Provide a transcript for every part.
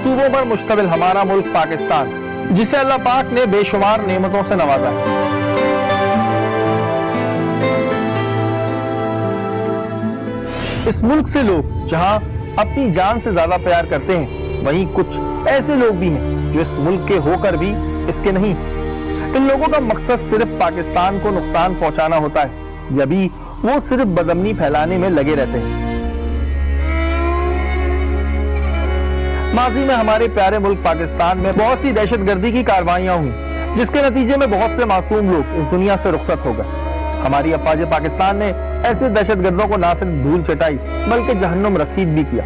सूबों पर मुश्तमिल हमारा मुल्क पाकिस्तान, जिसे अल्लाह पाक ने बेशुमार नेमतों से नवाजा है। इस मुल्क से लोग जहां अपनी जान से ज्यादा प्यार करते हैं, वहीं कुछ ऐसे लोग भी हैं जो इस मुल्क के होकर भी इसके नहीं। इन लोगों का मकसद सिर्फ पाकिस्तान को नुकसान पहुंचाना होता है, या भी वो सिर्फ बदअमनी फैलाने में लगे रहते हैं। माजी में हमारे प्यारे मुल्क पाकिस्तान में बहुत सी दहशतगर्दी की कार्रवाइयां हुई, जिसके नतीजे में बहुत से मासूम लोग इस दुनिया से रुखसत हो गए। हमारी अफवाज पाकिस्तान ने ऐसे दहशतगर्दों को न सिर्फ धूल चटाई बल्कि जहन्नुम रसीद भी किया।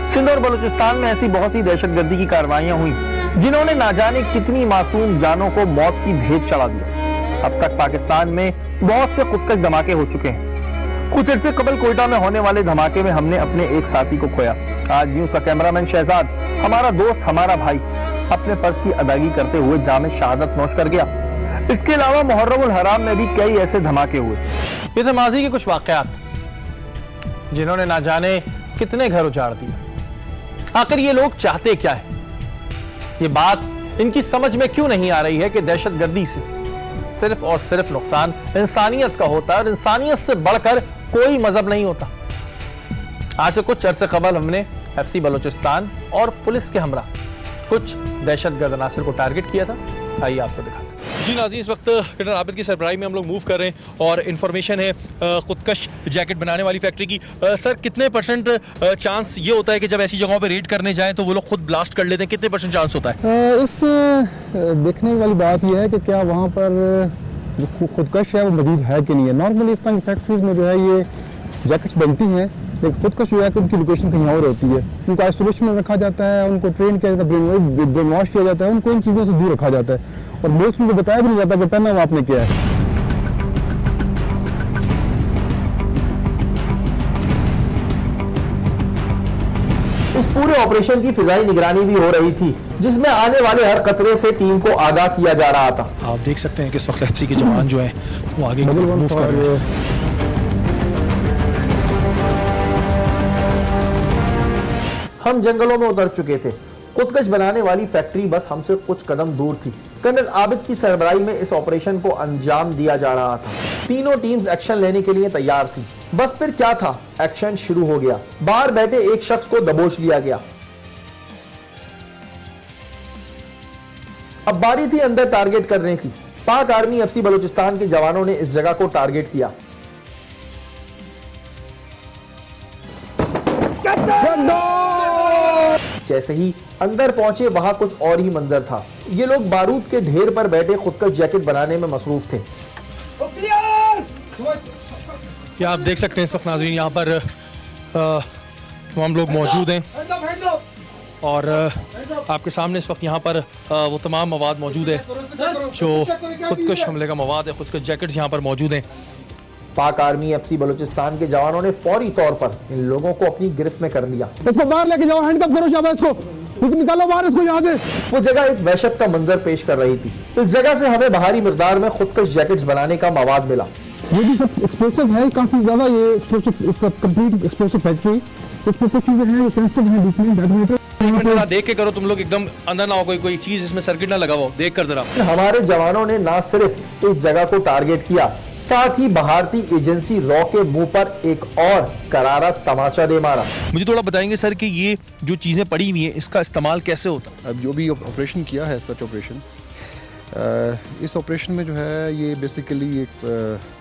सिंध और बलूचिस्तान में ऐसी बहुत सी दहशतगर्दी की कार्रवाइयां हुई जिन्होंने ना जाने कितनी मासूम जानों को मौत की भेंट चढ़ा दिया। अब तक पाकिस्तान में बहुत से खुदकश धमाके हो चुके हैं। कुछ अरसे कबल कोयटा में होने वाले धमाके में हमने अपने एक साथी को खोया। आज न्यूज़ का कैमरामैन शहजाद, हमारा दोस्त, हमारा भाई, अपने फर्ज की अदायगी करते हुए जामे शहादत नोश कर गया। इसके अलावा मुहर्रमुल हराम में भी कई ऐसे धमाके हुए। ये थे माजी के कुछ वाकयात जिन्होंने ना जाने कितने घर उजाड़ दिए। आखिर ये लोग चाहते क्या है? ये बात इनकी समझ में क्यों नहीं आ रही है कि दहशतगर्दी से सिर्फ और सिर्फ नुकसान इंसानियत का होता है और इंसानियत से बढ़कर कोई मजहब नहीं होता। आज से कुछ अरसे कबल हमने FC बलूचिस्तान और पुलिस के हमरा कुछ दहशतगर्द अनासर को टारगेट किया था। आइए आपको दिखाते हैं। जी नाज़रीन, इस वक्त कर्नल आबिद की सरबराही में हम लोग मूव कर रहे हैं और इन्फॉर्मेशन है खुदकश जैकेट बनाने वाली फैक्ट्री की। सर, कितने परसेंट चांस ये होता है कि जब ऐसी जगहों पे रेड करने जाएं तो वो लोग खुद ब्लास्ट कर लेते हैं? कितने परसेंट चांस होता है? इस देखने वाली बात यह है कि क्या वहाँ पर जो खुदकश है वो मौजूद है कि नहीं है। नॉर्मली इस तरह की फैक्ट्रीज में जो है ये जैकेट्स बनती हैं, लेकिन खुदकश जो है कि उनकी लोकेशन कहीं और होती है। उनको आइसोलेशन में रखा जाता है, उनको ट्रेन किया जाता है, ब्रेन वॉश किया जाता है, उनको इन चीज़ों से दूर रखा जाता है और मोस्टली को बताया भी नहीं जाता कि पहना वो आपने क्या है। इस पूरे ऑपरेशन की फिजाई निगरानी भी हो रही थी, जिसमें आने वाले हर खतरे से टीम को आगाह किया जा रहा था। आप देख सकते हैं कि इस वक्त FC के जवान जो हैं वो आगे मूव कर रहे हैं। हम जंगलों में उतर चुके थे। खुदकश बनाने वाली फैक्ट्री बस हमसे कुछ कदम दूर थी। कर्नल आबिद की सरबराही में इस ऑपरेशन को अंजाम दिया जा रहा था। तीनों टीम्स एक्शन लेने के लिए तैयार थी। बस फिर क्या था, एक्शन शुरू हो गया। बाहर बैठे एक शख्स को दबोच लिया गया। अब बारी थी अंदर टारगेट करने की। पाक आर्मी FC बलूचिस्तान के जवानों ने इस जगह को टारगेट किया। जैसे ही अंदर पहुंचे वहां कुछ और ही मंजर था। ये लोग बारूद के ढेर पर बैठे खुदकश जैकेट बनाने में मसरूफ थे। क्या आप देख सकते हैं इस वक्त नाज़रीन यहाँ पर तमाम लोग मौजूद हैं और आपके सामने इस वक्त यहाँ पर वो तमाम मवाद मौजूद है जो खुदकश हमले का मवाद है। खुदकश जैकेट्स यहाँ पर मौजूद हैं। पाक आर्मी FC बलूचिस्तान के जवानों ने फौरी तौर पर इन लोगों को अपनी गिरफ्त में कर लिया। इसको बाहर लेके जाओ, हैंडकफ करो शाबाश, इसको निकालो बाहर, इसको यहाँ से। वो जगह एक वहशत का मंजर पेश कर रही थी। इस जगह से हमें भारी मिकदार में खुदकश जैकेट्स बनाने का मवाद मिला। ये भी सब एक्सप्लोसिव है, काफी ज्यादा। ये explosive, it's a complete explosive factory. इसमें कुछ चीजें हैं, सेंसिटिव हैं, बीच में डेटोनेटर। देख के करो तुम लोग, एकदम अंदर ना हो कोई चीज इसमें सर्किट ना लगा हो, देख कर जरा। हमारे जवानों ने न सिर्फ इस जगह को टारगेट किया, साथ ही भारतीय एजेंसी रॉ के मुंह पर एक और करारा तमाचा दे मारा। मुझे थोड़ा बताएंगे सर कि ये जो चीजें पड़ी हुई हैं इसका इस्तेमाल कैसे होता है? अब जो भी ऑपरेशन किया है, सच ऑपरेशन, इस ऑपरेशन में जो है ये बेसिकली एक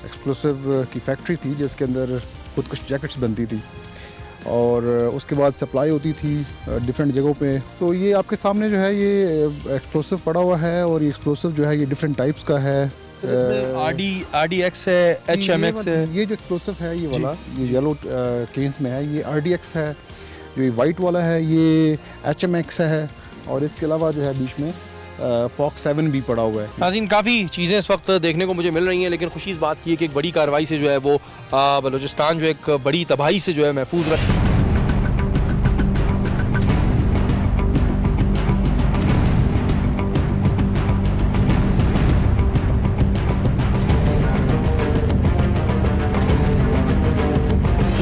एक्सप्लोसिव की फैक्ट्री थी जिसके अंदर खुदकश जैकेट्स बनती थी और उसके बाद सप्लाई होती थी डिफरेंट जगहों पे। तो ये आपके सामने जो है ये एक्सप्लोसिव पड़ा हुआ है और ये एक्सप्लोसिव जो है ये डिफरेंट टाइप्स का है। RDX है, HMX है। ये जो एक्सप्लोसिव है ये वाला, ये येलो केन्स में है, ये RDX है। जो ये वाइट वाला है ये HMX है और इसके अलावा जो है बीच में Fox 7 भी पड़ा हुआ है। नाज़रीन, काफ़ी चीज़ें इस वक्त देखने को मुझे मिल रही हैं, लेकिन खुशी इस बात की है कि एक बड़ी कार्रवाई से जो है वो बलूचिस्तान जो एक बड़ी तबाही से जो है महफूज रहे।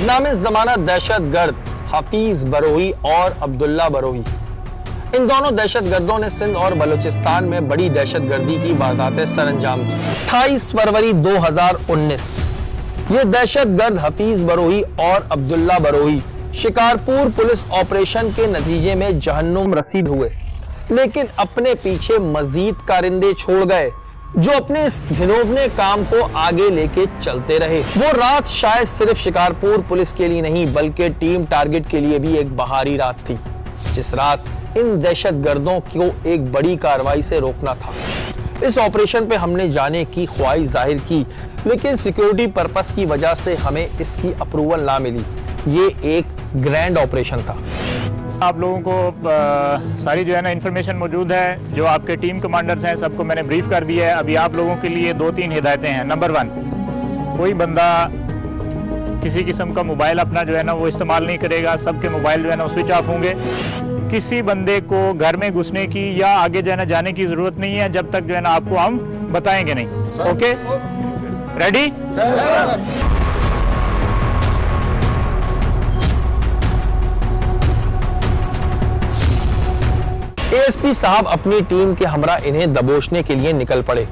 नामे ज़माना दहशतगर्द हफीज बरोही और अब्दुल्ला बरोही इन दोनों दहशतगर्दों ने सिंध और बलूचिस्तान में बड़ी दहशतगर्दी की वारदातें सरअंजाम दी। 28 फरवरी 2019 ये दहशतगर्द हफीज बरोही और अब्दुल्ला बरोही शिकारपुर पुलिस ऑपरेशन के नतीजे में जहन्नुम रसीद हुए, लेकिन अपने पीछे मजीद कारिंदे छोड़ गए जो अपने इस घिनौने काम को आगे लेके चलते रहे। वो रात शायद सिर्फ शिकारपुर पुलिस के लिए नहीं बल्कि टीम टारगेट के लिए भी एक बहारी रात थी, जिस रात इन दहशतगर्दों को एक बड़ी कार्रवाई से रोकना था। इस ऑपरेशन पे हमने जाने की ख्वाहिश जाहिर की, लेकिन सिक्योरिटी पर्पस की वजह से हमें इसकी अप्रूवल ना मिली। ये एक ग्रैंड ऑपरेशन था। आप लोगों को सारी जो है ना इन्फॉर्मेशन मौजूद है, जो आपके टीम कमांडर्स हैं सबको मैंने ब्रीफ कर दिया है। अभी आप लोगों के लिए 2-3 हिदायतें हैं। नंबर 1, कोई बंदा किसी किस्म का मोबाइल अपना जो है ना वो इस्तेमाल नहीं करेगा। सबके मोबाइल जो है ना स्विच ऑफ होंगे। किसी बंदे को घर में घुसने की या आगे जो है ना जाने की जरूरत नहीं है जब तक जो है ना आपको हम बताएंगे नहीं। Okay, ready? एएसपी साहब अपनी टीम के हमरा इन्हें दबोचने के लिए निकल पड़े।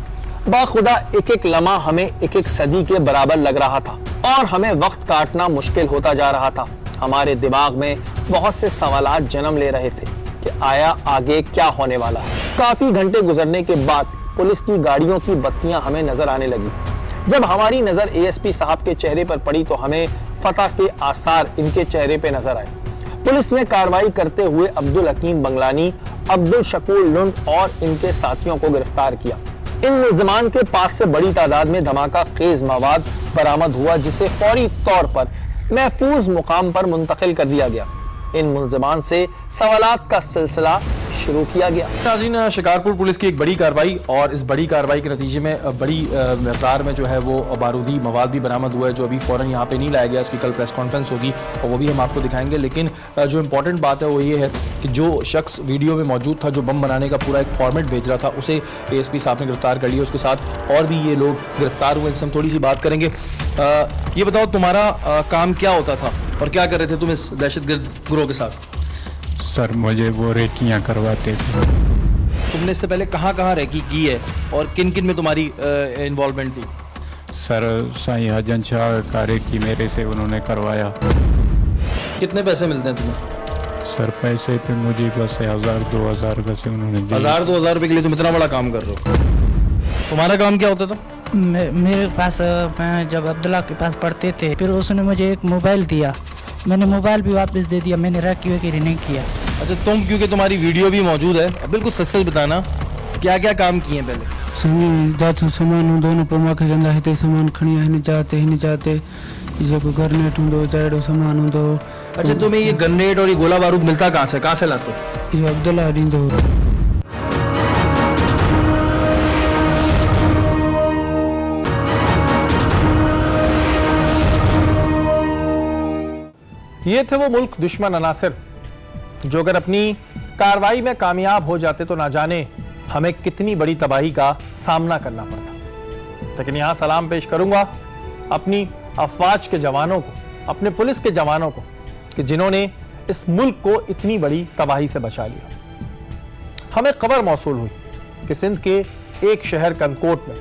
बाखुदा एक एक लम्हा हमें एक एक सदी के बराबर लग रहा था और हमें वक्त काटना मुश्किल होता जा रहा था। हमारे दिमाग में बहुत से सवालात जन्म ले रहे थे कि आया आगे क्या होने वाला है। काफी घंटे गुजरने के बाद पुलिस की गाड़ियों की बत्तियां हमें नजर आने लगी। जब हमारी नजर एएसपी साहब के चेहरे पर पड़ी तो हमें फतह के आसार इनके चेहरे पे नजर आए। पुलिस ने कार्रवाई करते हुए अब्दुल हकीम बंगलानी, अब्दुल शकूर लुंड और इनके साथियों को गिरफ्तार किया। इन मुल्जिमान के पास से बड़ी तादाद में धमाका खेज मवाद बरामद हुआ, जिसे फौरी तौर पर महफूज मुकाम पर मुंतकिल कर दिया गया। इन मुल्जिमान से सवालात का सिलसिला शुरू किया गया। नाज़रीन, शिकारपुर पुलिस की एक बड़ी कार्रवाई और इस बड़ी कार्रवाई के नतीजे में बड़ी मकदार में जो है वो बारूदी मवाद भी बरामद हुआ है, जो अभी फ़ौरन यहाँ पे नहीं लाया गया। इसकी कल प्रेस कॉन्फ्रेंस होगी और वो भी हम आपको दिखाएंगे। लेकिन जो इम्पोर्टेंट बात है वो ये है कि जो शख्स वीडियो में मौजूद था, जो बम बनाने का पूरा एक फॉर्मेट भेज रहा था, उसे एएसपी साहब ने गिरफ्तार कर लिया। उसके साथ और भी ये लोग गिरफ्तार हुए, इनसे हम थोड़ी सी बात करेंगे। ये बताओ, तुम्हारा काम क्या होता था और क्या कर रहे थे तुम इस दहशतगर्द गिरोह के साथ? सर, मुझे वो रेकियां करवाते थे। तुमने इससे पहले कहाँ रेकी की है और किन किन में तुम्हारी इन्वॉल्वमेंट थी? सर, साईं हजन शाह का रेकी मेरे से उन्होंने करवाया। कितने पैसे मिलते हैं तुम्हें? सर, पैसे तो मुझे बस 1000-2000 बस उन्होंने दिए। 1000-2000 रुपये के लिए तुम इतना बड़ा काम कर रहे हो? तुम्हारा काम क्या होता था? मेरे पास, मैं जब अब्दुल्ला के पास पढ़ते थे, फिर उसने मुझे एक मोबाइल दिया। मैंने मोबाइल भी वापस दे दिया। मैंने रखी वगैरह नहीं किया। अच्छा, तुम, क्योंकि तुम्हारी वीडियो भी मौजूद है, बिल्कुल सच बताना क्या क्या काम किए हैं पहले? जाते सामान दोनों पमा के जंदा है सामान खड़िया ही नहीं चाहते जब गरनेट हूँ चाहे सामान हूँ। अच्छा, तुम्हें ये गरनेट और ये गोला बारूद मिलता कहाँ से लाते हो? ये अब्दुल्ला दो। ये थे वो मुल्क दुश्मन अनासिर जो अगर अपनी कार्रवाई में कामयाब हो जाते तो ना जाने हमें कितनी बड़ी तबाही का सामना करना पड़ता। लेकिन यहां सलाम पेश करूंगा अपनी अफवाज के जवानों को, अपने पुलिस के जवानों को, कि जिन्होंने इस मुल्क को इतनी बड़ी तबाही से बचा लिया। हमें खबर मौसूल हुई कि सिंध के एक शहर कनकोट में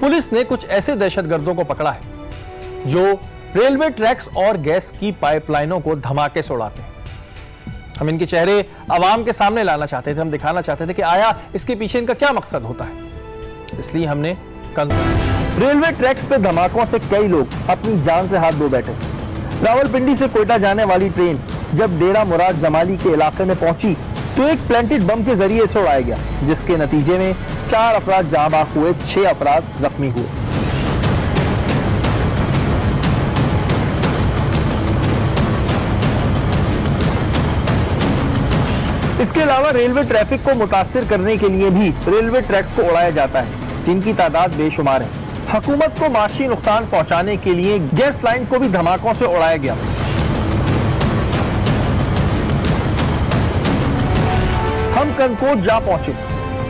पुलिस ने कुछ ऐसे दहशतगर्दों को पकड़ा है जो रेलवे ट्रैक्स और गैस की पाइपलाइनों को धमाके से उड़ाते हैं। हम इनके चेहरे आवाम के सामने लाना चाहते थे, हम दिखाना चाहते थे कि आया इसके पीछे इनका क्या मकसद होता है। इसलिए हमने रेलवे ट्रैक्स पे धमाकों से कई लोग अपनी जान से हाथ धो बैठे। रावलपिंडी से कोयटा जाने वाली ट्रेन जब डेरा मुराद जमाली के इलाके में पहुंची तो एक प्लांटेड बम के जरिए इसे उड़ाया गया, जिसके नतीजे में 4 अफराद जाँ बाक हुए, 6 अफराद जख्मी हुए। इसके अलावा रेलवे ट्रैफिक को मुतासिर करने के लिए भी रेलवे ट्रैक्स को उड़ाया जाता है, जिनकी तादाद बेशुमार है। हुकूमत को माशी नुकसान पहुंचाने के लिए गैस लाइन को भी धमाकों से उड़ाया गया। हम कनकोट जा पहुंचे,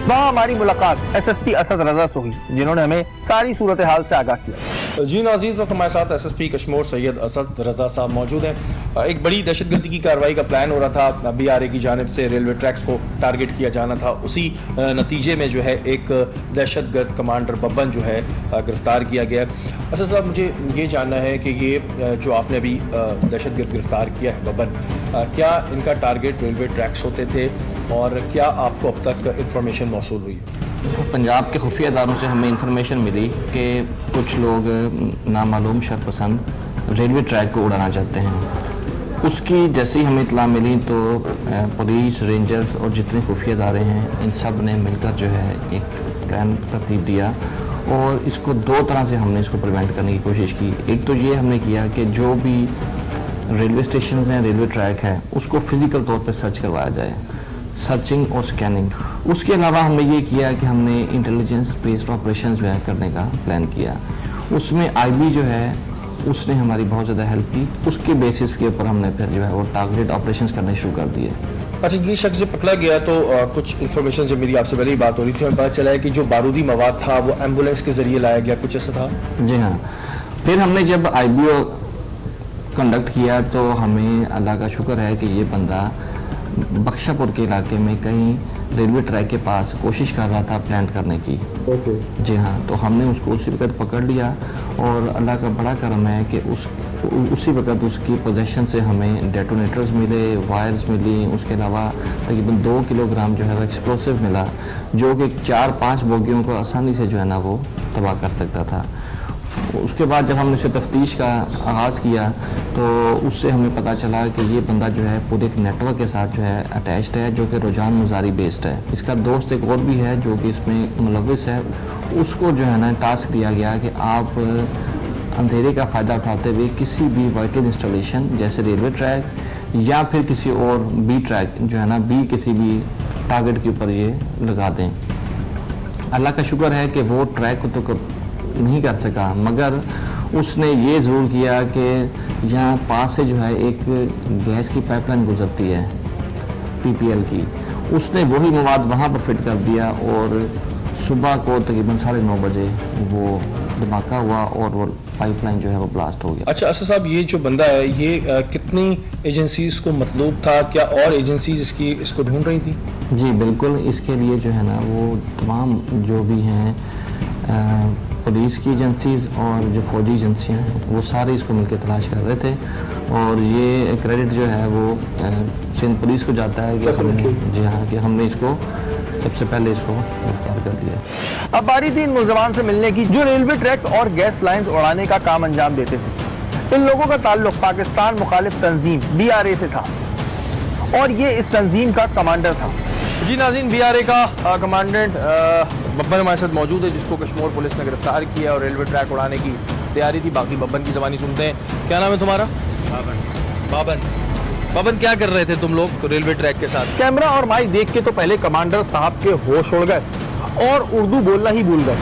वहां हमारी मुलाकात एसएसपी असद रजा से हुई, जिन्होंने हमें सारी सूरत हाल से आगाह किया। जी नाज़रीन, इस वक्त हमारे साथ SSP कश्मीर सैयद असद रज़ा साहब मौजूद हैं। एक बड़ी दहशतगर्दी की कार्रवाई का प्लान हो रहा था, BRA की जानिब से रेलवे ट्रैक्स को टारगेट किया जाना था। उसी नतीजे में जो है एक दहशतगर्द कमांडर बब्बन जो है गिरफ्तार किया गया। असद साहब, मुझे ये जानना है कि ये जो आपने अभी दहशतगर्द गिरफ्तार किया है बब्बन, क्या इनका टारगेट रेलवे ट्रैक्स होते थे और क्या आपको अब तक इंफॉर्मेशन मौसूल हुई है? पंजाब के खुफिया इदारों से हमें इंफॉर्मेशन मिली कि कुछ लोग नामालूम शरपसंद रेलवे ट्रैक को उड़ाना चाहते हैं। उसकी जैसे ही हमें इत्तला मिली तो पुलिस, रेंजर्स और जितने खुफिया इदारे हैं इन सब ने मिलकर जो है एक प्लान तरतीब दिया और इसको दो तरह से हमने इसको प्रिवेंट करने की कोशिश की। एक तो ये हमने किया कि जो भी रेलवे स्टेशन हैं, रेलवे ट्रैक है, उसको फिज़िकल तौर पर सर्च करवाया जाए, सर्चिंग और स्कैनिंग। उसके अलावा हमने ये किया कि हमने इंटेलिजेंस बेस्ड ऑपरेशन जो है करने का प्लान किया। उसमें IB जो है उसने हमारी बहुत ज़्यादा हेल्प की। उसके बेसिस के ऊपर हमने फिर जो है वो टारगेटेड ऑपरेशंस करने शुरू कर दिए। अच्छा, ये शख्स जब पकड़ा गया तो कुछ इन्फॉर्मेशन जब मेरी आपसे पहले ही बात हो रही थी और पता चला है कि जो बारूदी मवाद था वो एम्बुलेंस के ज़रिए लाया गया, कुछ ऐसा था? जी हाँ। फिर हमने जब IBO कंडक्ट किया तो हमें अल्लाह का शुक्र है कि ये बंदा बख्शापुर के इलाके में कहीं रेलवे ट्रैक के पास कोशिश कर रहा था प्लांट करने की। जी हाँ, तो हमने उसको उसी वक्त पकड़ लिया और अल्लाह का बड़ा करम है कि उसी वक्त उसकी पोजेशन से हमें डेटोनेटर्स मिले, वायर्स मिली, उसके अलावा तकरीबन 2 किलोग्राम जो है एक्सप्लोसिव मिला जो कि 4-5 बोगियों को आसानी से जो है ना वो तबाह कर सकता था। उसके बाद जब हमने उसे तफ्तीश का आगाज़ किया तो उससे हमें पता चला कि ये बंदा जो है पूरे एक नेटवर्क के साथ जो है अटैच्ड है, जो कि रुझान मुजारी बेस्ड है। इसका दोस्त एक और भी है जो कि इसमें मुलविस है। उसको जो है ना टास्क दिया गया कि आप अंधेरे का फ़ायदा उठाते हुए किसी भी वाइटल इंस्टॉलेशन जैसे रेलवे ट्रैक या फिर किसी और बी ट्रैक जो है ना किसी भी टारगेट के ऊपर ये लगा दें। अल्लाह का शुक्र है कि वो ट्रैक को तो नहीं कर सका, मगर उसने ये ज़रूर किया कि यहाँ पास से जो है एक गैस की पाइपलाइन गुजरती है PPL की, उसने वही मवाद वहाँ पर फिट कर दिया और सुबह को तकरीबन 9:30 बजे वो धमाका हुआ और वो पाइपलाइन जो है वो ब्लास्ट हो गया। अच्छा असद साहब, ये जो बंदा है ये कितनी एजेंसीज़ को मतलूब था? क्या और एजेंसीज़ इसको ढूंढ रही थी? जी बिल्कुल, इसके लिए जो है ना वो तमाम जो भी हैं पुलिस की एजेंसीज़ और जो फौजी एजेंसियां हैं वो सारे इसको मिलकर तलाश कर रहे थे और ये क्रेडिट जो है वो सिंध पुलिस को जाता है कि हमने जी हाँ कि हमने इसको सबसे पहले इसको गिरफ्तार कर दिया। अब बारी थी इन मुलजमान से मिलने की जो रेलवे ट्रैक्स और गैस लाइन्स उड़ाने का काम अंजाम देते थे। इन लोगों का ताल्लुक पाकिस्तान मुखालिफ तंजीम BRA से था और ये इस तंजीम का कमांडर था। जी नाज़रीन, BRA का कमांडेंट बब्बन हमारे साथ मौजूद है जिसको कश्मीर पुलिस ने गिरफ्तार किया और रेलवे ट्रैक उड़ाने की तैयारी थी। बाकी बब्बन की ज़बानी सुनते हैं। क्या नाम है तुम्हारा? बाबन, क्या कर रहे थे तुम लोग रेलवे ट्रैक के साथ? कैमरा और माइक देख के तो पहले कमांडर साहब के होश उड़ गए और उर्दू बोलना ही भूल गए।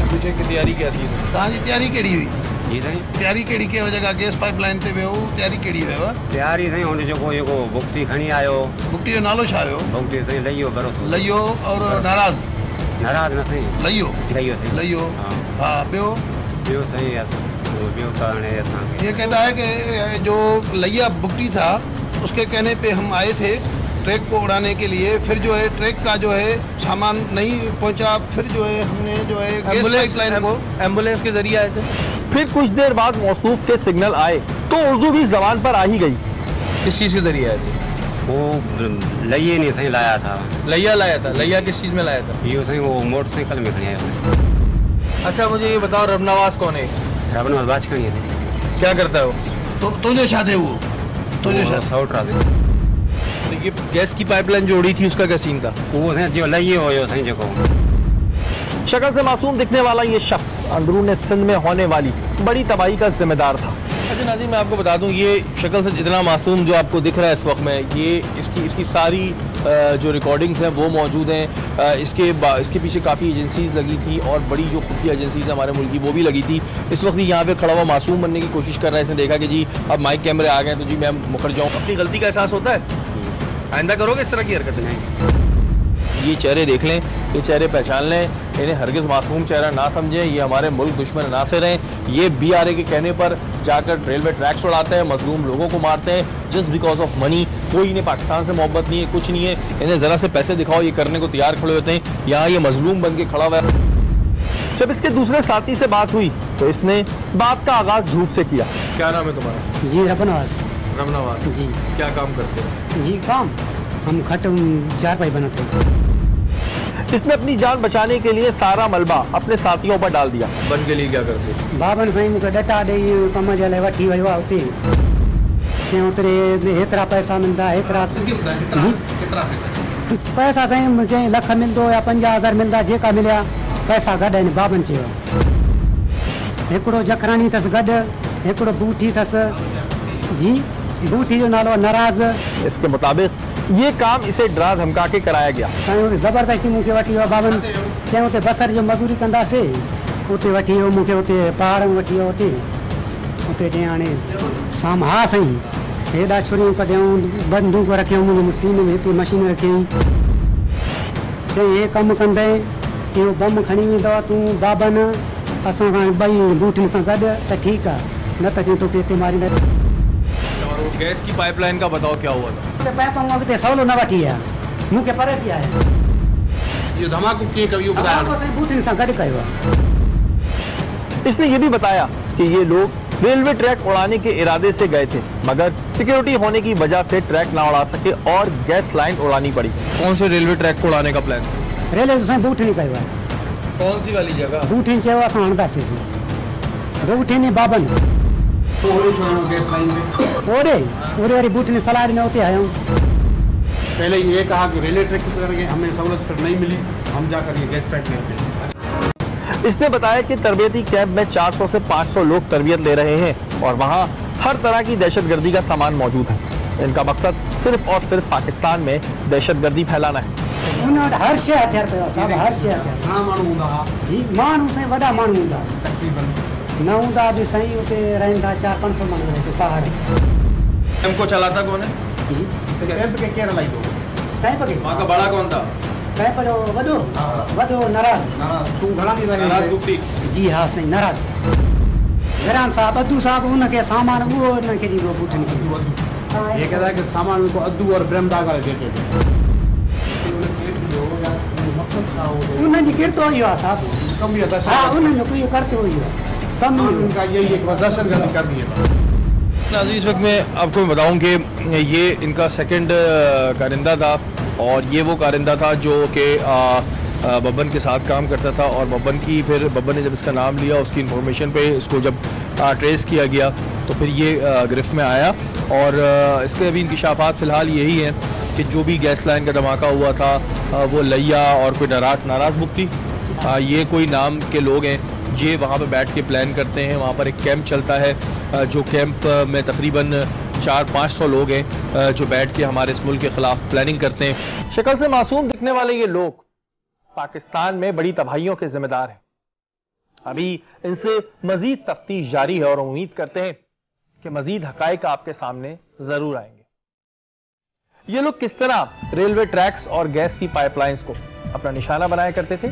पूछे कि तैयारी क्या थी? कहाँ जी तैयारी केड़ी हुई? तैयारी केड़ी के जगह गैस पाइपलाइन ते वियो, तैयारी केड़ी हुई? तैयारी सही हुन जेको बुक्ति खणी आयो। बुक्ति जो नालो छा हुयो? बुक्ति सही लइयो भरो थो। लइयो और नाराज न सही लइयो सही लइयो। हाँ ॿियो सही ॿियो त हाणे असांखे ये कहता है कि जो लइया बुक्ति था उसके कहने पे हम आए थे ट्रैक को उड़ाने के लिए। फिर जो है ट्रैक का जो है सामान नहीं पहुंचा, फिर जो है हमने जो है गैस पाइपलाइन को एम्बुलेंस के जरिए आए थे। फिर कुछ देर बाद मौसूफ के सिग्नल आए तो उर्दू भी जबान पर आ ही गई। किस चीज़ के जरिए आए थे? वो लइये नहीं सही लाया था। लइया लाया था? लइया किस चीज़ में लाया था? ये सही वो मोटरसाइकिल में खड़ी आया। अच्छा मुझे ये बताओ, रबनवाज कौन है? रबनवाज बाजखणी है। क्या करता है वो? तो तुझे छाते वो तुझे साउट रहा। तो ये गैस की पाइपलाइन जो उड़ी थी उसका क्या सीन था? वो जो लइये हो सही जो शक्ल से मासूम दिखने वाला ये शख्स अंदरून सिंध में होने वाली बड़ी तबाही का जिम्मेदार था। अच्छा नाज़रीन, मैं आपको बता दूं ये शक्ल से इतना मासूम जो आपको दिख रहा है इस वक्त में, ये इसकी सारी जो रिकॉर्डिंग्स हैं वो मौजूद हैं। इसके पीछे काफ़ी एजेंसीज़ लगी थी और बड़ी जो खुफिया एजेंसीज़ हैं हमारे मुल्क की वो भी लगी थी। इस वक्त यहाँ पे खड़ा हुआ मासूम बनने की कोशिश कर रहा है। इसने देखा कि जी अब माइक कैमरे आ गए तो जी मैं मुकर जाऊँ। अपनी गलती का एहसास होता है? आइंदा करोगे इस तरह की हरकतें? ये चेहरे देख लें, ये चेहरे पहचान लें, इन्हें हरगिज़ मासूम चेहरा ना समझें, ये हमारे मुल्क दुश्मन नासिर हैं। ये BRA के कहने पर जाकर रेलवे ट्रैक्स उड़ाते हैं, मजलूम लोगों को मारते हैं जस्ट बिकॉज ऑफ मनी। कोई इन्हें पाकिस्तान से मोहब्बत नहीं है, कुछ नहीं है, इन्हें ज़रा से पैसे दिखाओ ये करने को तैयार खड़े होते हैं। यहाँ ये मजलूम बन के खड़ा हुआ है। जब इसके दूसरे साथी से बात हुई तो इसने बात का आगाज झूठ से किया। क्या नाम है तुम्हारा? जी रबनवाज। रमनवाज जी, क्या काम करते हैं? जी काम हम खट चारपाई बनाते हैं। इसने अपनी जान बचाने के लिए सारा मलबा अपने साथियों पर डाल दिया। बन के लिए क्या करते? बाबन साईं मुझे डटा दे कम जे लाइ वठी वियो आहे उते ओतिरे हेतिरा पैसा मिलंदा, हेतिरा पैसा साईं मुंहिंजे लख मिलंदो या 50,000 मिलंदा, जेका मिलिया पैसा गॾु आहिनि। बाबन चयो हिकिड़ो जखरानी अथसि गॾु, हिकिड़ो बूठी अथसि जी, बूठी जो नालो नाराज़। इसके मुताबिक ये काम इसे डरा धमका के कराया गया। ज़बरदस्ती मूंखे वठी वियो बाबन, चयो उते बसर जो मज़दूरी कंदासीं, उते वठी वियो मूंखे, उते पहाड़ में वठी वियो, उते चई हाणे साम हा साईं, हेॾा छुरियूं कढियऊं, बंदूक रखियऊं मुंहिंजे सीने में, हिते मशीन रखियईं, चई हे कमु कंदे इहो बम खणी वेंदव तूं बाबन असां सां ॿई बूटियुनि सां गॾु त ठीकु आहे, न त चई तोखे हिते मारींदा। और वो गैस की पाइपलाइन का बताओ क्या हुआ था? पाइप अॻिते सवलो न वठी आहे, मूंखे परे थी आहे। इहो धमाको कीअं कयो ॿुधायो? बूटियुनि सां गॾु कयो आहे। इसने ये भी बताया कि ये लोग रेलवे ट्रैक उड़ाने के इरादे से गए थे, मगर सिक्योरिटी होने की वजह से ट्रैक ना उड़ा सके और गैस लाइन उड़ानी पड़ी। कौन से रेलवे ट्रैक को उड़ाने का प्लान? रेलवे साईं बूटियुनि कयो आहे। कौन सी वाली जगह? बूटियुनि चयो असां हणंदासीं, बूटियुनि बाबन ओड़े वारी बूटियुनि सलाह ॾिनो, उते आयूं। पहले ये कहा कि रेलवे ट्रैक की तरह हमें सहूलत फिर नहीं मिली, हम जाकर ये गैस पैक में। इसने बताया कि तरबियती कैंप में 400 से 500 लोग तरबियत ले रहे हैं और वहाँ हर तरह की दहशतगर्दी का सामान मौजूद है। इनका मकसद सिर्फ और सिर्फ पाकिस्तान में दहशतगर्दी फैलाना है। हर शइ हथियार पियो आहे साहब, हर शइ हथियार जी। माण्हू साईं वॾा माण्हू हूंदा न हूंदा बि साईं, उते रहनि था 400-500 माण्हू रहते पहाड़। कैंप को चलाता कौन है? जी कैंप के केरल आई दो कैंप के वहाँ का बड़ा कौन था? कैंप जो वॾो नाराज़। तू घणा ॾींहं रही? नाराज़ गुप्ती। जी हा साईं, नाराज़ गराम साहब, अद्दू साहब उनखे सामान उहो उनखे ॾींदो बूटियुनि खे। ये कहता है कि सामान उनको अद्दू और ब्रह्मदा करे देते थे। उन्हनि जी किरतो इहो आहे साहब। हा उन्हनि जो इहो करतो इहो आहे कम, उनका यही एक दहशतगर्दी कर दी है। नाज़रीन, इस वक्त मैं आपको बताऊं कि ये इनका सेकंड कारिंदा था और ये वो कारिंदा था जो कि बब्बन के साथ काम करता था और बब्बन ने जब इसका नाम लिया, उसकी इन्फॉर्मेशन पे इसको जब ट्रेस किया गया तो फिर ये गिरफ्त में आया और इसके अभी इंकशाफात फ़िलहाल यही हैं कि जो भी गैस लाइन का धमाका हुआ था वो लैया और कोई नाराज़ मुक्ति, ये कोई नाम के लोग हैं, ये वहाँ पे बैठ के प्लान करते हैं। वहाँ पर एक कैंप चलता है, जो कैंप में तकरीबन 400-500 लोग हैं जो बैठ के हमारे इस मुल्क के ख़िलाफ़ प्लानिंग करते हैं। शक्ल से मासूम दिखने वाले ये लोग पाकिस्तान में बड़ी तबाहियों के जिम्मेदार हैं। अभी इनसे मजीद तफ्तीश जारी है और उम्मीद करते हैं कि मजीद हकायक आपके सामने जरूर आएंगे। ये लोग किस तरह रेलवे ट्रैक्स और गैस की पाइपलाइंस को अपना निशाना बनाया करते थे,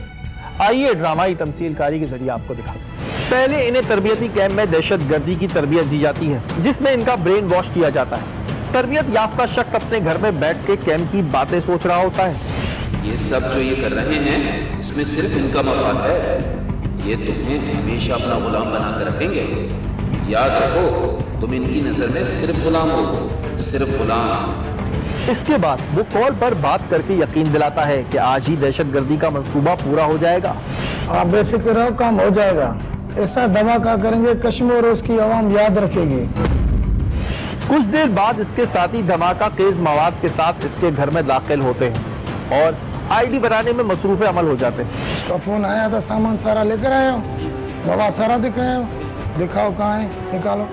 आइए ड्रामाई तमसीलकारी के जरिए आपको दिखाते हैं। पहले इन्हें तरबियती कैंप में दहशतगर्दी की तरबियत दी जाती है, जिसमें इनका ब्रेन वॉश किया जाता है। तरबियत याफ्ता शख्स अपने घर में बैठ के कैंप की बातें सोच रहा होता है। ये सब जो ये कर रहे हैं, इसमें सिर्फ इनका मफाद है। ये तुम्हें हमेशा अपना गुलाम बनाकर रखेंगे। याद रखो, तुम इनकी नजर में सिर्फ गुलाम हो, सिर्फ गुलाम। इसके बाद वो कॉल पर बात करके यकीन दिलाता है कि आज ही दहशतगर्दी का मंसूबा पूरा हो जाएगा। आप बेफिक्र रहो, काम हो जाएगा। ऐसा धमाका करेंगे कश्मीर और उसकी आवाम याद रखेगी। कुछ देर बाद इसके साथी धमाका तेज मवाद के साथ इसके घर में दाखिल होते हैं और आईडी बनाने में मसरूफ अमल हो जाते हैं। उसका फोन आया था, सामान सारा लेकर आए हो, मवाद सारा दिखाए हो, दिखाओ कहाँ है, निकालो।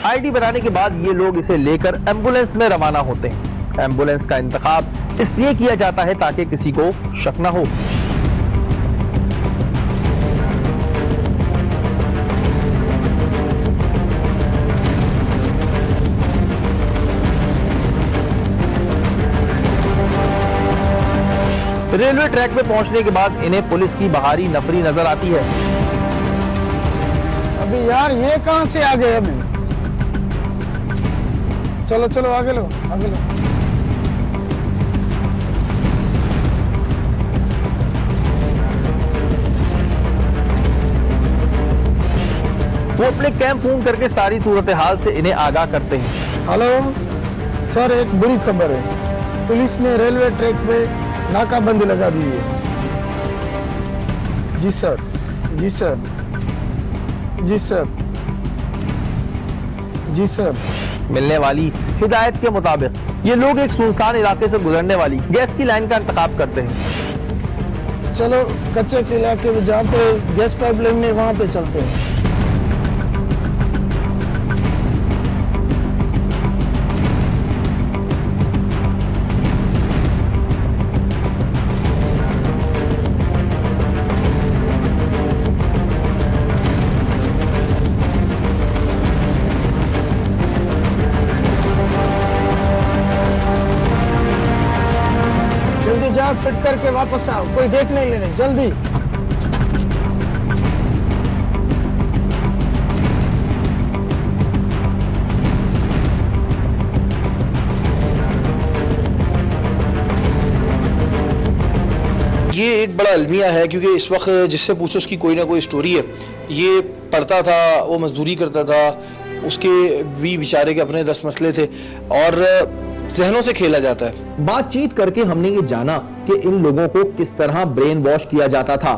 आईडी बनाने के बाद ये लोग इसे लेकर एम्बुलेंस में रवाना होते हैं एम्बुलेंस का इंतखाब इसलिए किया जाता है ताकि किसी को शक न हो। रेलवे ट्रैक पे पहुंचने के बाद इन्हें पुलिस की बाहरी नफरी नजर आती है। अभी यार ये कहां से आ गए? अभी चलो चलो आगे लो, आगे लो। वो अपने कैंप फोन करके सारी सूरत हाल से इन्हें आगाह करते हैं। हेलो सर, एक बुरी खबर है। पुलिस ने रेलवे ट्रैक पे नाकाबंदी लगा दी है। जी सर, जी सर, जी सर, जी सर। मिलने वाली हिदायत के मुताबिक ये लोग एक सुनसान इलाके से गुजरने वाली गैस की लाइन का इंतखाब करते हैं। चलो कच्चे के इलाके में जहाँ पे गैस पाइपलाइन है वहाँ पे चलते हैं। फिट करके वापस आओ, कोई देख नहीं लेने, जल्दी। ये एक बड़ा अलमिया है, क्योंकि इस वक्त जिससे पूछो उसकी कोई ना कोई स्टोरी है। ये पढ़ता था, वो मजदूरी करता था, उसके भी बेचारे के अपने 10 मसले थे और जहनों से खेला जाता है। बातचीत करके हमने ये जाना कि इन लोगों को किस तरह ब्रेन वॉश किया जाता था।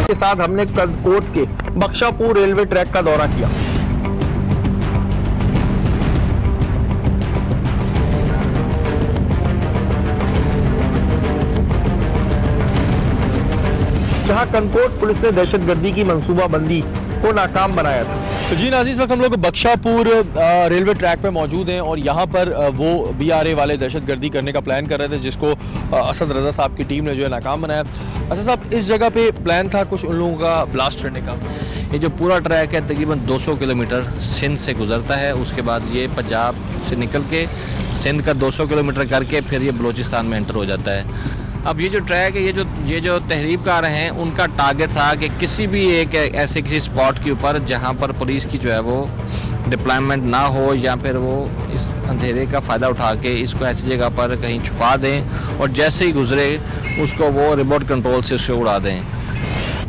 के साथ हमने कदकोट के बख्शापुर रेलवे ट्रैक का दौरा किया। जहां कनकोट पुलिस ने दहशतगर्दी की मंसूबाबंदी को नाकाम बनाया था। तो जी नाज़रीन, इस वक्त हम लोग बख्शापुर रेलवे ट्रैक पे मौजूद हैं और यहाँ पर वो BRA वाले दहशतगर्दी करने का प्लान कर रहे थे, जिसको असद रज़ा साहब की टीम ने जो है नाकाम बनाया। असद साहब, इस जगह पे प्लान था कुछ उन लोगों का ब्लास्ट करने का। ये जो पूरा ट्रैक है तकरीबन 200 किलोमीटर सिंध से गुजरता है, उसके बाद ये पंजाब से निकल के सिंध का 200 किलोमीटर करके फिर ये बलूचिस्तान में एंटर हो जाता है। अब ये जो ट्रैक है, ये जो तहरीबकार हैं, उनका टारगेट था कि किसी भी एक ऐसे किसी स्पॉट के ऊपर जहाँ पर पुलिस की जो है वो डिप्लॉयमेंट ना हो, या फिर वो इस अंधेरे का फ़ायदा उठा के इसको ऐसी जगह पर कहीं छुपा दें और जैसे ही गुजरे उसको वो रिमोट कंट्रोल से उसे उड़ा दें।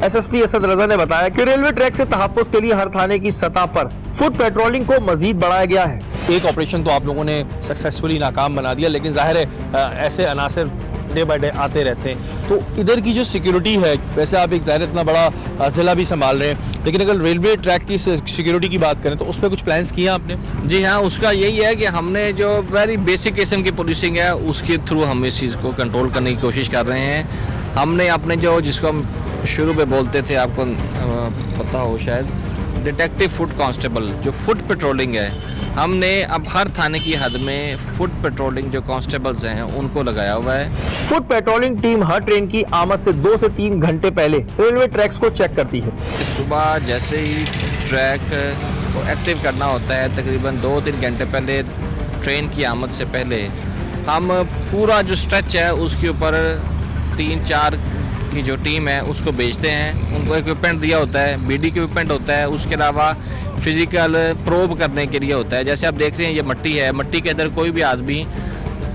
SSP असद रज़ा ने बताया कि रेलवे ट्रैक से तहफ़्फ़ुज़ के लिए हर थाने की सतह पर फुट पेट्रोलिंग को मजीद बढ़ाया गया है। एक ऑपरेशन तो आप लोगों ने सक्सेसफुली नाकाम बना दिया, लेकिन जाहिर है ऐसे अनासर डे बाय डे आते रहते हैं। तो इधर की जो सिक्योरिटी है, वैसे आप एक ज़ाहिर इतना बड़ा ज़िला भी संभाल रहे हैं, लेकिन अगर रेलवे ट्रैक की सिक्योरिटी की बात करें तो उस पर कुछ प्लान्स किए आपने? जी हाँ, उसका यही है कि हमने जो वेरी बेसिक किस्म की पुलिसिंग है उसके थ्रू हम इस चीज़ को कंट्रोल करने की कोशिश कर रहे हैं। हमने अपने जो जिसको हम शुरू में बोलते थे, आपको पता हो शायद, डिटेक्टिव फुट कांस्टेबल, जो फुट पेट्रोलिंग है, हमने अब हर थाने की हद में फुट पेट्रोलिंग जो कांस्टेबल्स हैं उनको लगाया हुआ है। फुट पेट्रोलिंग टीम हर ट्रेन की आमद से 2 से 3 घंटे पहले रेलवे ट्रैक्स को चेक करती है। सुबह जैसे ही ट्रैक को एक्टिव करना होता है, तकरीबन 2-3 घंटे पहले ट्रेन की आमद से पहले हम पूरा जो स्ट्रेच है उसके ऊपर 3-4 की जो टीम है उसको भेजते हैं। उनको इक्विपमेंट दिया होता है, BD इक्विपमेंट होता है, उसके अलावा फिज़िकल प्रोब करने के लिए होता है। जैसे आप देख रहे हैं ये मट्टी है, मट्टी के अंदर कोई भी आदमी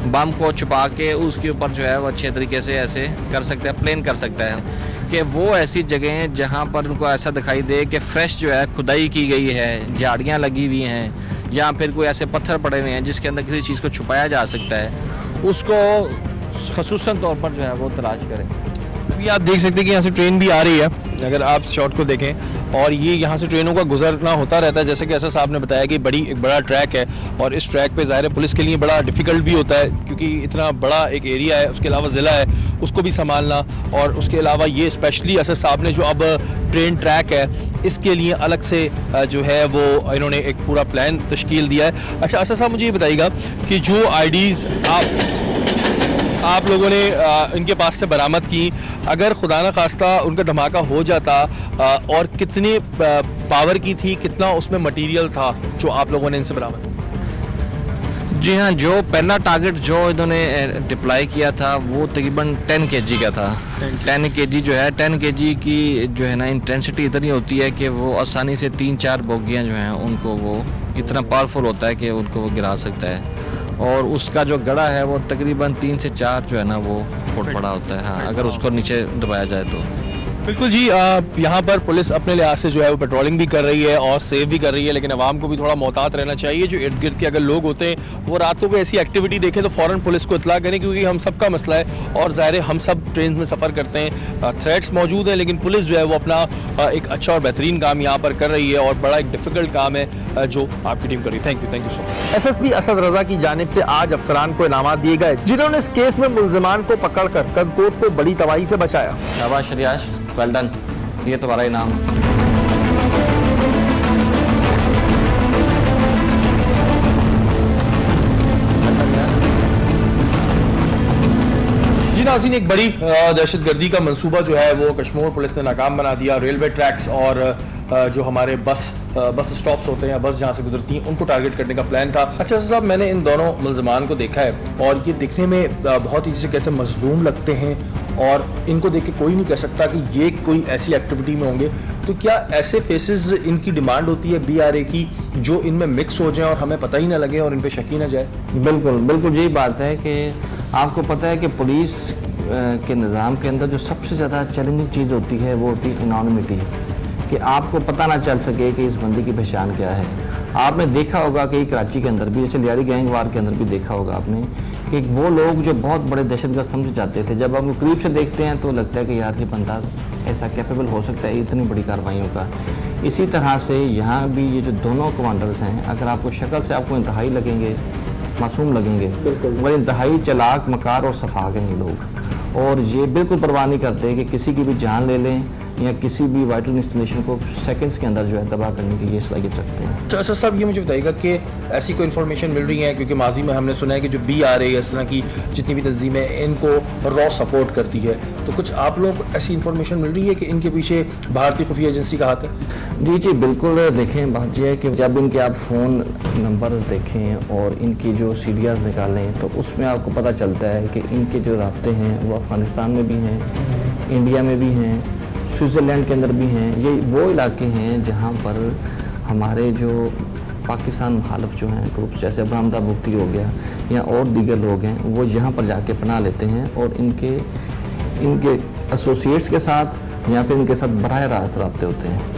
बम को छुपा के उसके ऊपर जो है वो अच्छे तरीके से ऐसे कर सकता है, प्लेन कर सकता है कि वो ऐसी जगह हैं जहाँ पर उनको ऐसा दिखाई दे कि फ्रेश जो है खुदाई की गई है, झाड़ियाँ लगी हुई हैं, या फिर कोई ऐसे पत्थर पड़े हुए हैं जिसके अंदर किसी चीज़ को छुपाया जा सकता है, उसको ख़ुसूसन तौर पर जो है वो तलाश करें। अभी आप देख सकते हैं कि यहाँ से ट्रेन भी आ रही है, अगर आप शॉट को देखें, और ये यहाँ से ट्रेनों का गुजरना होता रहता है। जैसे कि एसएस साहब ने बताया कि एक बड़ा ट्रैक है, और इस ट्रैक पे ज़ाहिर है पुलिस के लिए बड़ा डिफ़िकल्ट भी होता है, क्योंकि इतना बड़ा एक एरिया है, उसके अलावा ज़िला है, उसको भी संभालना, और उसके अलावा ये स्पेशली एसएस साहब ने जो अब ट्रेन ट्रैक है इसके लिए अलग से जो है वो इन्होंने एक पूरा प्लान तश्कील दिया है। अच्छा एसएस साहब, मुझे ये बताइएगा कि जो IDs आप लोगों ने इनके पास से बरामद की, अगर खुदा न खास्ता उनका धमाका हो जाता, और कितने पावर की थी, कितना उसमें मटेरियल था जो आप लोगों ने इनसे बरामद? जी हाँ, जो पहला टारगेट जो इन्होंने डिप्लॉय किया था वो तकरीबन 10 kg का था। 10 kg जो है, 10 kg की जो है ना इंटेंसिटी इतनी होती है कि वो आसानी से 3-4 बोगियाँ जो हैं उनको वो इतना पावरफुल होता है कि उनको वो गिरा सकता है, और उसका जो गड़ा है वो तकरीबन 3 से 4 जो है ना वो फुट बड़ा होता है। हाँ, अगर उसको नीचे दबाया जाए तो। बिल्कुल जी, यहाँ पर पुलिस अपने लिहाज से जो है वो पेट्रोलिंग भी कर रही है और सेव भी कर रही है, लेकिन आवाम को भी थोड़ा मोहतात रहना चाहिए। जो इर्द गिर्द के अगर लोग होते हैं वो रात को कोई ऐसी एक्टिविटी देखें तो फ़ौरन पुलिस को इतला करें, क्योंकि हम सब का मसला है, और ज़ाहिर है हम सब ट्रेन में सफ़र करते हैं, थ्रेट्स मौजूद हैं, लेकिन पुलिस जो है वो अपना एक अच्छा और बेहतरीन काम यहाँ पर कर रही है, और बड़ा एक डिफ़िकल्ट काम है जो आपकी टीम कर रही है। Thank you so much. SSP Asad Raza की जानिब से आज अफसरान को इनामात दिए गए, जिन्होंने इस केस में मुल्जिमान को पकड़कर कदकोट को बड़ी तबाही से बचाया। शाबाश रियाज, वेल डन, ये तुम्हारा इनाम। जी नाज़रीन, एक बड़ी दहशतगर्दी का मंसूबा जो है वो कश्मीर पुलिस ने नाकाम बना दिया। रेलवे ट्रैक्स और जो हमारे बस स्टॉप्स होते हैं, बस जहाँ से गुजरती हैं, उनको टारगेट करने का प्लान था। अच्छा साहब, मैंने इन दोनों मुल्ज़िमान को देखा है, और ये दिखने में बहुत ही जिसे कहते हैं मजलूम लगते हैं, और इनको देख के कोई नहीं कह सकता कि ये कोई ऐसी एक्टिविटी में होंगे। तो क्या ऐसे फेसेस इनकी डिमांड होती है BRA की, जो इनमें मिक्स हो जाए और हमें पता ही ना लगे और इन पे शक ही ना जाए? बिल्कुल बिल्कुल यही बात है कि आपको पता है कि पुलिस के निज़ाम के अंदर जो सबसे ज़्यादा चैलेंजिंग चीज़ होती है वो होती है एनोनिमिटी, कि आपको पता ना चल सके कि इस बंदे की पहचान क्या है। आपने देखा होगा कि कराची के अंदर भी, जैसे लियारी गैंग वार के अंदर भी देखा होगा आपने, कि वो लोग जो बहुत बड़े दहशतगर्द समझे जाते थे, जब आप करीब से देखते हैं तो लगता है कि यार ये बंदा ऐसा कैपेबल हो सकता है इतनी बड़ी कार्रवाइयों का। इसी तरह से यहाँ भी ये जो दोनों कमांडर्स हैं, अगर आपको शक्ल से आपको इंतहाई लगेंगे, मासूम लगेंगे, मगर इंतहाई चालाक, मकार और सफाक हैं ये लोग, और ये बिल्कुल परवाह नहीं करते कि किसी की भी जान ले लें या किसी भी वाइटल इंस्टॉलेशन को सेकंड्स के अंदर जो है तबाह करने की ये सलाहियत रखते हैं। अच्छा सर साहब, ये मुझे बताइएगा कि ऐसी कोई इन्फॉर्मेशन मिल रही है, क्योंकि माजी में हमने सुना है कि जो BRA इस तरह की जितनी भी तंजीमें इनको रॉ सपोर्ट करती है, तो कुछ आप लोग ऐसी इन्फॉर्मेशन मिल रही है कि इनके पीछे भारतीय खुफिया एजेंसी का हाथ है? जी बिल्कुल, देखें बात यह है कि जब इनके आप फ़ोन नंबर देखें और इनकी जो CDRs निकालें तो उसमें आपको पता चलता है कि इनके जो राब्ते हैं वो अफ़गानिस्तान में भी हैं, इंडिया में भी हैं, स्विट्ज़रलैंड के अंदर भी हैं। ये वो इलाके हैं जहाँ पर हमारे जो पाकिस्तान मुखालिफ जो हैं ग्रुप्स, जैसे अब्राहमदा मुफ्ती हो गया या और दीगर लोग हैं, वो यहाँ पर जाके पनाह लेते हैं और इनके एसोसिएट्स के साथ या फिर इनके साथ बराह रास्त रब्ते होते हैं।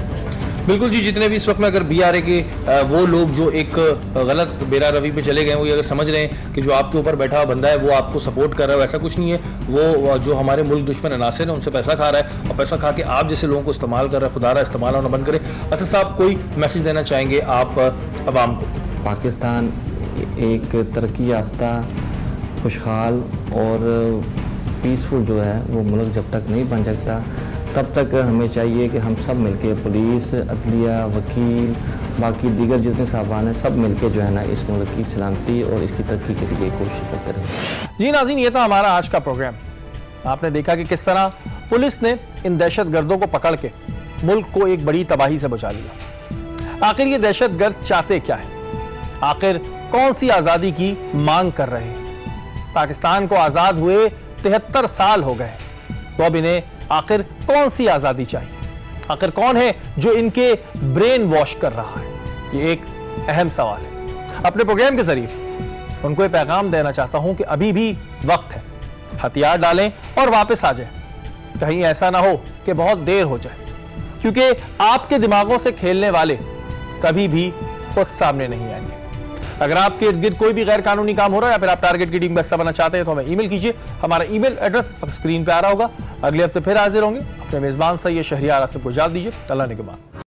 बिल्कुल जी, जितने भी इस वक्त में अगर BRA के वो लोग जो एक गलत बेरा रवि पे चले गए, वो अगर समझ रहे हैं कि जो आपके ऊपर बैठा हुआ बंदा है वो आपको सपोर्ट कर रहा है, वैसा कुछ नहीं है। वो जो हमारे मुल्क दुश्मन अनासिर है उनसे पैसा खा रहा है, और पैसा खा के आप जैसे लोगों को इस्तेमाल कर रहा है, खुदारा इस्तेमाल होना बंद करें। अच्छा साहब, कोई मैसेज देना चाहेंगे आप अवाम को? पाकिस्तान एक तरक्की याफ्ता, खुशहाल और पीसफुल जो है वो मुल्क जब तक नहीं बन सकता, तब तक हमें चाहिए कि हम सब मिलके, पुलिस, अदलिया, वकील, बाकी दीगर जितने साहबान हैं, सब मिलके जो है ना इस मुल्क की सलामती और इसकी तरक्की के लिए कोशिश करते रहें। जी नाज़रीन, ये था हमारा आज का प्रोग्राम। आपने देखा कि किस तरह पुलिस ने इन दहशतगर्दों को पकड़ के मुल्क को एक बड़ी तबाही से बचा लिया। आखिर ये दहशतगर्द चाहते क्या है? आखिर कौन सी आज़ादी की मांग कर रहे हैं? पाकिस्तान को आज़ाद हुए 73 साल हो गए, तो अब इन्हें आखिर कौन सी आजादी चाहिए? आखिर कौन है जो इनके ब्रेन वॉश कर रहा है? ये एक अहम सवाल है। अपने प्रोग्राम के जरिए उनको ये पैगाम देना चाहता हूं कि अभी भी वक्त है, हथियार डालें और वापस आ जाएं। कहीं ऐसा ना हो कि बहुत देर हो जाए, क्योंकि आपके दिमागों से खेलने वाले कभी भी खुद सामने नहीं आएंगे। अगर आपके इर्द गिर्द कोई भी गैर कानूनी काम हो रहा है या फिर आप टारगेट की टीम का हिस्सा बनना चाहते हैं तो हमें ईमेल कीजिए। हमारा ईमेल एड्रेस स्क्रीन पे आ रहा होगा। अगले हफ्ते फिर हाजिर होंगे। अपने मेजबान सैयद शहरियार आसिफ को इजाजत दीजिए। अल्लाह ने के बाद।